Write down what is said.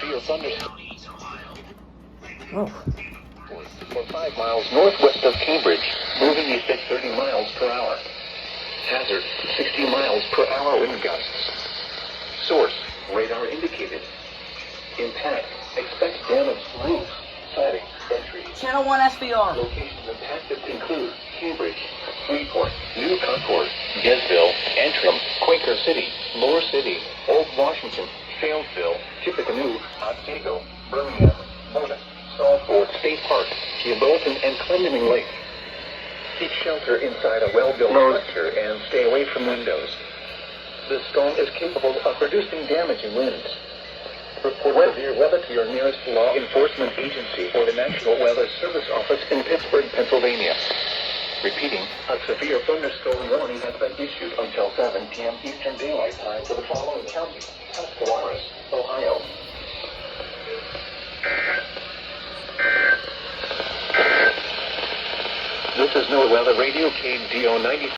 severe thunderstorm. Oh. For 5 miles northwest of Cambridge, moving east at 30 miles per hour. Hazard, 60 miles per hour wind gusts. Source, radar indicated. Impact, expect damaged roofs, siding, and trees. Channel 1 SVR. Locations impacted include Cambridge, Freeport, New Concord, Gesville, Antrim, Quaker City, Lower City, Old Washington, Fayetteville, Tippecanoe, Otsego, Birmingham, Mona, Salford State Park, Hoboken, and Clendening Lake. Seek shelter inside a well-built structure and stay away from windows. The storm is capable of producing damaging winds. Report severe weather to your nearest law enforcement agency or the National Weather Service Office in Pittsburgh, Pennsylvania. Repeating, a severe thunderstorm warning has been issued until 7 p.m. Eastern Daylight Time for the following counties: Tuscarawas, Ohio. This is NOAA Weather Radio KDO94.